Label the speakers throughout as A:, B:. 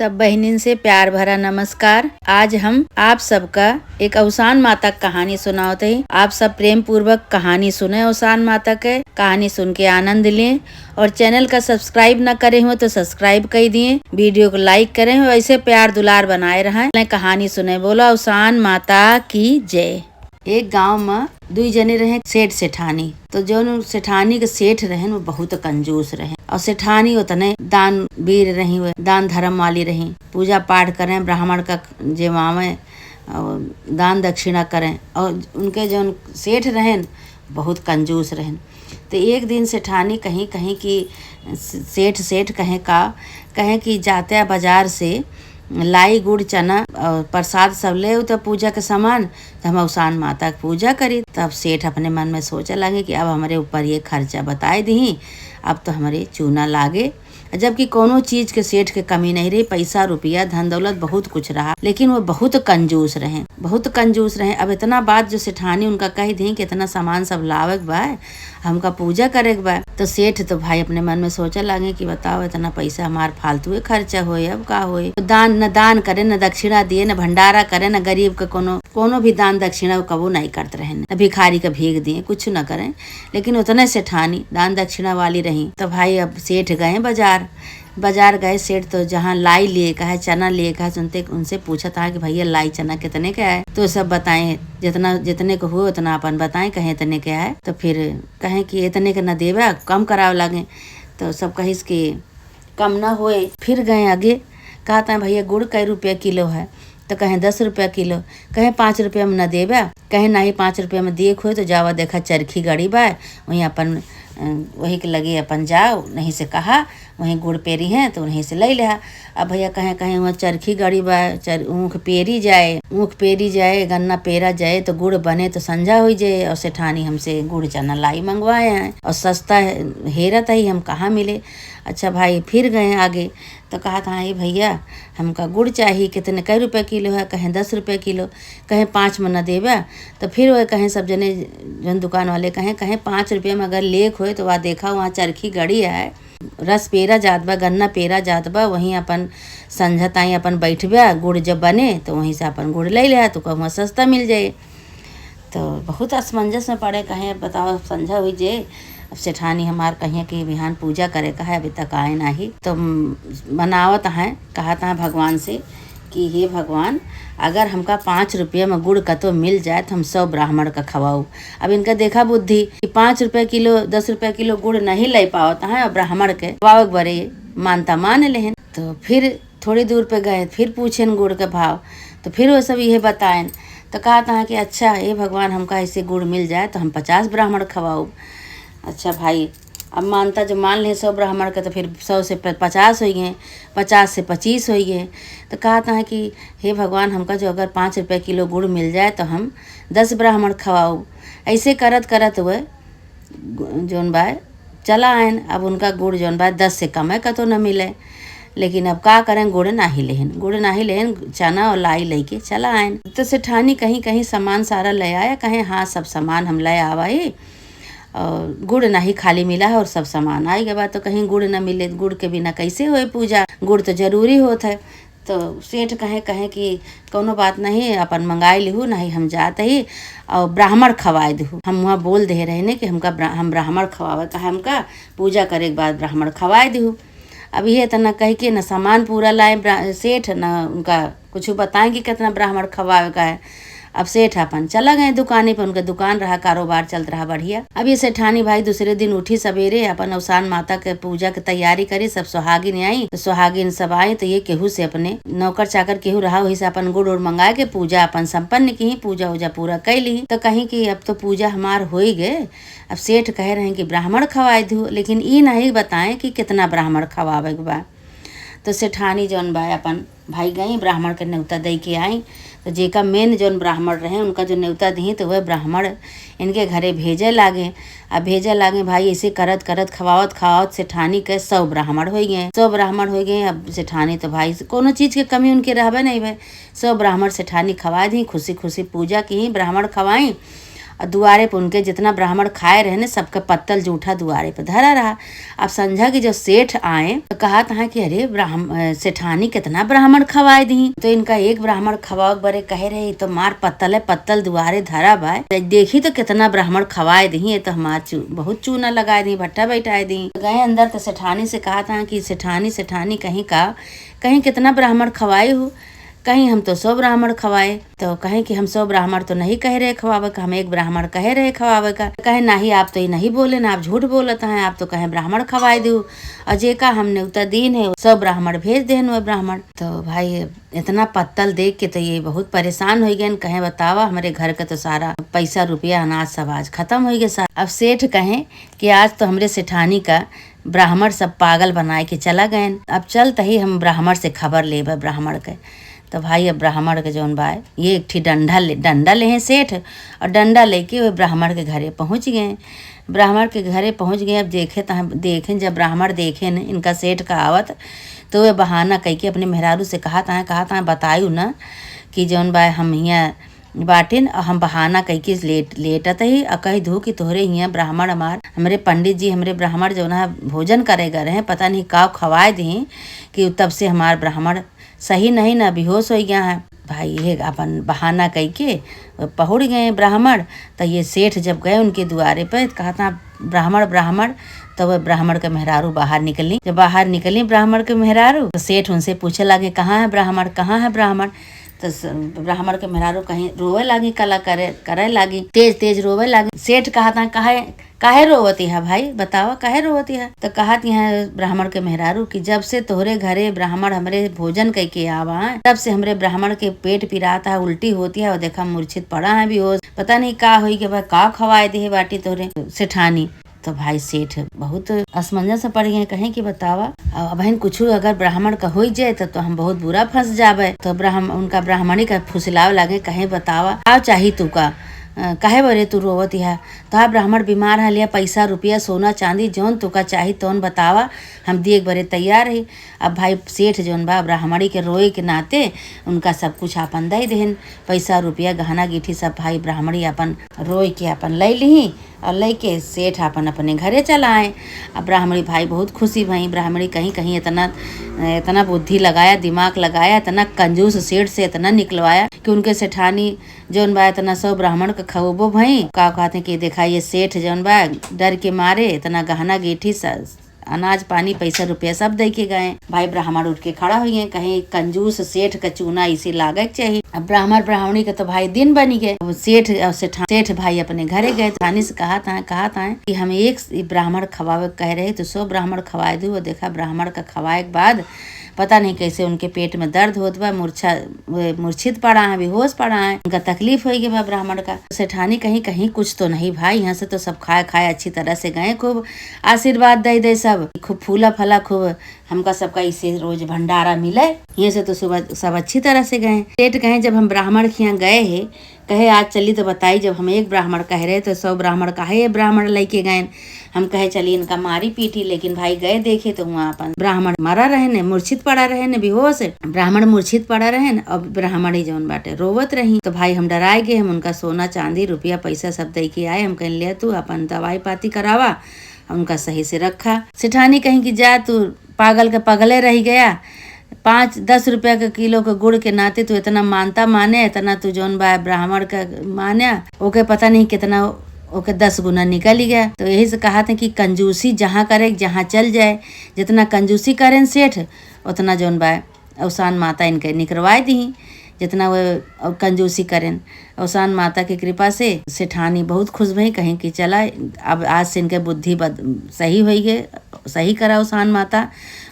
A: सब बहनिन से प्यार भरा नमस्कार। आज हम आप सबका एक अवसान माता कहानी सुनाते हैं। आप सब प्रेम पूर्वक कहानी सुने। अवसान माता के कहानी सुन के आनंद लें और चैनल का सब्सक्राइब न करे हो तो सब्सक्राइब कर दिए, वीडियो को लाइक करें और ऐसे प्यार दुलार बनाए रहें। कहानी सुने। बोलो अवसान माता की जय। एक गांव में दुई जने रहे सेठ सेठानी। तो जो सेठानी के सेठ रहे वो बहुत कंजूस रहे और सेठानी उतने दान वीर रही, दान धर्म वाली रही, पूजा पाठ करें, ब्राह्मण का जेवावे और दान दक्षिणा करें। और उनके जो सेठ रहे बहुत कंजूस रहे। तो एक दिन सेठानी कहीं की सेठ कहें कि जाते बाजार से लाई गुड़ चना और प्रसाद सब ले तो पूजा के सामान, तो हम अवसान माता की पूजा करी। तब सेठ अपने मन में सोचे लगे कि अब हमारे ऊपर ये खर्चा बताए दी, अब तो हमारे चूना लागे। जबकि कोनो चीज के सेठ के कमी नहीं रही, पैसा रुपया धन दौलत बहुत कुछ रहा, लेकिन वो बहुत कंजूस रहे। अब इतना बात जो सेठानी उनका कह दी कि इतना सामान सब लावे बा, हमका पूजा करे बा। तो सेठ तो भाई अपने मन में सोचे लगे कि बताओ इतना पैसा हमार फालतू खर्चा होए, अब का होए। तो दान करे, न दक्षिणा दिए, न भंडारा करे, न गरीब का कोनो भी दान दक्षिणा कबू नहीं करते रहे, न भिखारी का भीख दिए, कुछ न करें। लेकिन उतने सेठानी दान दक्षिणा वाली रही। तो भाई अब सेठ गए बाजार गए। सेठ तो जहाँ लाई लिए कहा, चना लिए कहा, सुनते उनसे पूछा था कि भैया लाई चना कितने का है। तो सब बताएं, जितने को हुए उतना अपन बताएं, कहे इतने का है। तो फिर कहें कि इतने का न देवा, कम कराव लगे। तो सब कहिस कि कम न होए। फिर गए आगे, कहा था भैया गुड़ कई रुपया किलो है। तो कहें 10 रुपया किलो। कहें 5 रुपया में न देवा। कहें नहीं 5 रुपया में दिए खोए तो जावा देखा चरखी गड़ी बा, वहीं अपन वही के लगे अपन जाओ। नहीं से कहा वहीं गुड़ पेरी है तो वहीं से ले लिया। अब भैया कहें वहाँ चरखी गड़ी बा, ऊख पेरी जाए, गन्ना पेरा जाए तो गुड़ बने तो संझा हो जाए। और सेठानी हमसे गुड़ चना लाई मंगवाए हैं और सस्ता हेरत ही हम कहाँ मिले। अच्छा भाई फिर गए आगे। तो कहा था ये भैया हमका गुड़ चाहिए, कितने कई रुपये किलो है। कहें 10 रुपये किलो। कहें 5 में न देवा। तो फिर वह कहें सब जने जन दुकान वाले कहें 5 रुपये में अगर लेख होए तो वहाँ देखा वहाँ चरखी गड़ी है, रस पेरा जात बा, गन्ना पेरा जात बा, वहीं अपन संझा ताई अपन बैठबा, गुड़ जब बने तो वहीं से अपन गुड़ ले लिया तो वहाँ सस्ता मिल जाए। तो बहुत असमंजस में पड़े, कहें बताओ संझा हुई जे। अब सेठानी हमार कहिए कि बिहान पूजा करे का है, अभी तक आए नहीं। तो बनावत हैं, कहा था भगवान से कि हे भगवान अगर हमका 5 रुपये में गुड़ का तो मिल जाए तो हम 100 ब्राह्मण का खवाऊ। अब इनका देखा बुद्धि कि 5 रुपये किलो 10 रुपये किलो गुड़ नहीं ले पावता है और ब्राह्मण के खवाओ बड़े मानता मान लेहन। तो फिर थोड़ी दूर पे गए, फिर पूछेन गुड़ के भाव। तो फिर वो सब यह बताएं। तो कहा था कि अच्छा हे भगवान हमका ऐसे गुड़ मिल जाए तो हम 50 ब्राह्मण खवाऊ। अच्छा भाई अब मानता जो मान ले 100 ब्राह्मण का तो फिर 100 से 50 हो गए, 50 से 25 हो गए। तो कहा था कि हे भगवान हमका जो अगर 5 रुपये किलो गुड़ मिल जाए तो हम 10 ब्राह्मण खवाऊ। ऐसे करत हुए जौन बा चला आयन। अब उनका गुड़ जौन बा 10 से कम है का तो न मिले। लेकिन अब का करें, गुड़ नाही लेहन, चना और लाई लेके चला आयन। तो सेठानी कहीं सामान सारा ले आया। कहें हाँ सब सामान हम ले आवा ही और गुड़ नहीं खाली मिला है और सब सामान आई गया। तो कहीं गुड़ न मिले, गुड़ के बिना कैसे होए पूजा, गुड़ तो जरूरी होता है। तो सेठ कहें कि कोनो बात नहीं, अपन मंगाई लिहू, नहीं हम जाते ही और ब्राह्मण खवाए दहू। हम वहाँ बोल दे रहे ने कि हम ब्राह्मण खवावे, कहा हमका पूजा करे के बाद ब्राह्मण खवाए दहू। अब ये तो न कह के न सामान पूरा लाए सेठ, न उनका कुछ बताएंगे कितना ब्राह्मण खवावे का है। अब सेठ अपन चला गए दुकाने पर, उनका दुकान रहा, कारोबार चलता रहा बढ़िया। अब ये सेठानी भाई दूसरे दिन उठी सवेरे, अपन अवसान माता के पूजा की तैयारी करी। सब सुहागिन आई, तो सुहागिन सब आए। तो ये केहू से अपने नौकर चाकर केहू रहा, वही से अपन गुड़ उड़ मंगा के पूजा अपन संपन्न की, पूजा उजा पूरा कर ली। तो कहीं कि अब तो पूजा हमार हो ही गए। अब सेठ कह रहे हैं कि ब्राह्मण खवाए दू, लेकिन ये नहीं बताए कि कितना ब्राह्मण खवावे के बा। तो सेठानी जौन बा अपन भाई गई ब्राह्मण के न्योता दे के आई। तो जेका मेन जौन ब्राह्मण रहे उनका जो न्योता दी तो वह ब्राह्मण इनके घरे भेजे लागे। अब भेजे लागे भाई ऐसे करत खवावत सेठानी के 100 ब्राह्मण हो गए। 100 ब्राह्मण हो गए। अब सेठानी तो भाई कोनो चीज के कमी उनके रहबे नहीं भाई। 100 ब्राह्मण सेठानी खवा दी, खुशी खुशी पूजा की, ब्राह्मण खवाई और दुआरे पे उनके जितना ब्राह्मण खाए रहे ने सबका पत्तल जूठा दुआरे पे धरा रहा। अब समझा कि जब सेठ आए तो कहा था कि अरे सेठानी कितना ब्राह्मण खवाए दी। तो इनका एक ब्राह्मण खवाओ बरे कहे रहे तो मार पत्तल है, पत्तल दुआरे धरा बाय, देखी तो कितना ब्राह्मण खवाए दी, तो हमार बहुत चूना लगाए दी, भट्टा बैठाए दी। गए अंदर तो सेठानी से कहा था कि सेठानी कहीं कितना ब्राह्मण खवाए हो। कहीं हम तो 100 ब्राह्मण खवाए। तो कहें कि हम 100 ब्राह्मण तो नहीं कह रहे खवावे का, हम एक ब्राह्मण कह रहे खवावे का। कहे नहीं, आप तो ये नहीं बोले ना, आप झूठ बोलत हैं, आप तो कहे ब्राह्मण खवाए दो। अजय का हमने उतर दीन है 100 ब्राह्मण भेज देन वो ब्राह्मण। तो भाई इतना पत्तल देख के तो ये बहुत परेशान हो गए। कहे बतावा हमारे घर का तो सारा पैसा रुपया अनाज सब आज खत्म हो गया। अब सेठ कहें कि आज तो हमरे सेठानी का ब्राह्मण सब पागल बनाए के चला गए। अब चलते ही हम ब्राह्मण से खबर लेबे ब्राह्मण के। तो भाई अब ब्राह्मण के जौन बा ये एक ठी डंडा ले हैं सेठ, और डंडा लेके वो ब्राह्मण के घरे पहुंच गए। ब्राह्मण के घरे पहुंच गए। अब देखें जब ब्राह्मण देखे न इनका सेठ का आवत, तो वे बहाना कह के अपने मेहरारू से कहा था बतायू ना कि जौन बा हम यहाँ बाटिन, और हम बहाना कह के लेटत ही और कही धू कि तोहरे यहाँ ब्राह्मण हमरे पंडित जी हमरे ब्राह्मण जो ना भोजन करेगा रहे, पता नहीं का खवाए दी कि तब से हमार ब्राह्मण सही नहीं ना बेहोश हो गया है। भाई ये अपन बहाना कह के पहुड़ गए ब्राह्मण। तो ये सेठ जब गए उनके द्वारे पर कहा था ब्राह्मण, तो वह ब्राह्मण के मेहरारू बाहर निकली। जब बाहर निकली ब्राह्मण के मेहरारू, तो सेठ उनसे पूछे लगे कहाँ है ब्राह्मण। तो ब्राह्मण के मेहरारू कहीं रोवे लागी, कला करे लागी, तेज रोवे लागी। सेठ कहा था काहे रोवती है भाई, बतावा काहे रोवती है। तो कहा है ब्राह्मण के मेहरारू कि जब से तोहरे घरे ब्राह्मण हमरे भोजन कह के आवा है, तब से हमरे ब्राह्मण के पेट पिराता है, उल्टी होती है, और देखा मूर्छित पड़ा है भी हो, पता नहीं का हुई कि भाई का खवाए दे बाटी तोहरे सेठानी। तो भाई सेठ बहुत असमंजस में पड़ गए। कहें कि बतावा अब बहन कुछ अगर ब्राह्मण का हो जाए तो हम बहुत बुरा फंस जावे। तो उनका ब्राह्मणी का फुसलाव लगे। कहे बतावा का चाही तू का, काहे बरे तू रोवत है। तो ब्राह्मण बीमार है, लिया पैसा रुपया सोना चांदी जौन तुका चाही तौन बतावा, हम दिए बरे तैयार है। अब भाई सेठ जौन बा ब्राह्मणी के रोए के नाते उनका सब कुछ अपन दे देन, पैसा रुपया गहना गिठी सब भाई ब्राह्मणी अपन रोए के अपन ले ली, और लेके सेठ अपन अपने घरे चला आए। अब ब्राह्मणी भाई बहुत खुशी भई। ब्राह्मणी कहीं इतना बुद्धि लगाया, दिमाग लगाया, इतना कंजूस सेठ से इतना निकलवाया कि उनके सेठानी जौन बा इतना 100 ब्राह्मण का खवबो भई। का कहते कि देखा ये सेठ जौन बा डर के मारे इतना गहना गेठी अनाज पानी पैसा रुपया सब दे के गए। भाई ब्राह्मण उठ के खड़ा हुई है। कहीं कंजूस सेठ का चूना इसी लागत चाहिए। अब ब्राह्मण ब्राह्मणी के तो भाई दिन बनी गए। सेठ भाई अपने घरे गए। रानी से कहा था कि हम एक ब्राह्मण खवावे कह रहे तो 100 ब्राह्मण खवाए दू। देखा ब्राह्मण का खवाए के बाद पता नहीं कैसे उनके पेट में दर्द होत बा, मूर्छित पड़ा है, बेहोश पड़ा है, उनका तकलीफ हो गई बा ब्राह्मण का। सेठानी कहीं कुछ तो नहीं भाई, यहाँ से तो सब खाए अच्छी तरह से गए, खूब आशीर्वाद दे सब, खूब फूला फला, खूब हमका सबका इसे रोज भंडारा मिले, यहाँ से तो सुबह सब अच्छी तरह से गए। सेठ कहे जब हम ब्राह्मण के यहाँ गए है, कहे आज चली तो बताई, जब हम एक ब्राह्मण कह रहे तो 100 ब्राह्मण काहे ब्राह्मण लेके गए। हम कहे चलिए इनका मारी पीटी, लेकिन भाई गए देखे तो वहाँ अपन ब्राह्मण मरा रहे ने, मूर्छित पड़ा रहे ने, बेहोश ब्राह्मण मूर्छित पड़ा रहे न, और ब्राह्मण ही जौन बाटे रोवत रही। तो भाई हम डराए गए, हम उनका सोना चांदी रुपया पैसा सब दे के आए। हम कहें ले तू अपन दवाई पाती करावा, उनका सही से रखा। सेठानी कहीं कि जा तू पागल के पगले रह गया, 5-10 रुपया के किलो के गुड़ के नाते तू इतना मानता माने, इतना तू जौन बा ब्राह्मण का माने, ओके पता नहीं कितना ओके 10 गुना निकल ही गया। तो यही से कहा था कि कंजूसी जहाँ करे जहाँ चल जाए, जितना कंजूसी करें सेठ उतना जौन बा अवसान माता इनके निकलवाए दी, जितना वो कंजूसी करें। अवसान माता की कृपा से सेठानी बहुत खुश भई। कहीं कि चला अब आज से इनके बुद्धि सही हुई है, सही करा अवसान माता।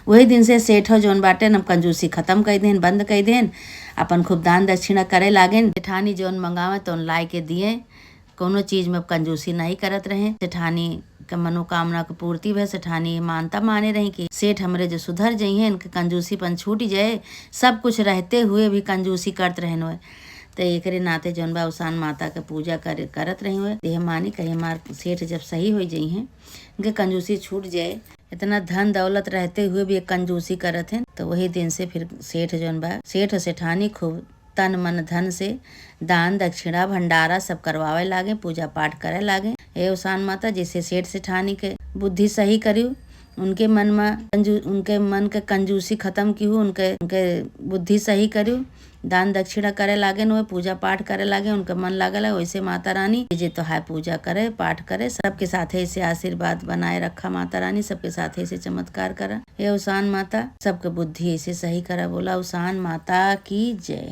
A: वही दिन से सेठ जौन बाटे न कंजूसी खत्म कर देन, बंद कर देन, अपन खूब दान दक्षिणा करे लागेन। सेठानी जौन मंगावे तो लाए के दिए, कोनो चीज में कंजूसी नहीं करत रहे। सेठानी का मनोकामना की पूर्ति भय। सेठानी मानता माने रही कि सेठ हमरे जो सुधर जाइए, इनके कंजूसीपन छूट जाए, सब कुछ रहते हुए भी कंजूसी करत रहन हुए। तो एक नाते जौन बा अवसान माता के पूजा करत रही हुए। देह मानी कहीं हमार सेठ जब सही हो जाई हैं, इनके कंजूसी छूट जाए, इतना धन दौलत रहते हुए भी एक कंजूसी करत हैं। तो वही दिन से फिर सेठ जौन बा सेठ और सेठानी खूब तन मन धन से दान दक्षिणा भंडारा सब करवावे लागे, पूजा पाठ करे लागे। हे उसान माता जैसे सेठ सेठानी के बुद्धि सही करियो, उनके मन के कंजूसी खत्म की हो, उनके बुद्धि सही करियो, दान दक्षिणा करे लागे, वे पूजा पाठ करे लागे, उनका मन लागल है। वैसे माता रानी जे तो है पूजा करे पाठ करे, सबके साथ ऐसे आशीर्वाद बनाए रखा माता रानी, सबके साथ ऐसे चमत्कार करा। हे उसान माता सबके बुद्धि ऐसे सही करा। बोला उसान माता की जय।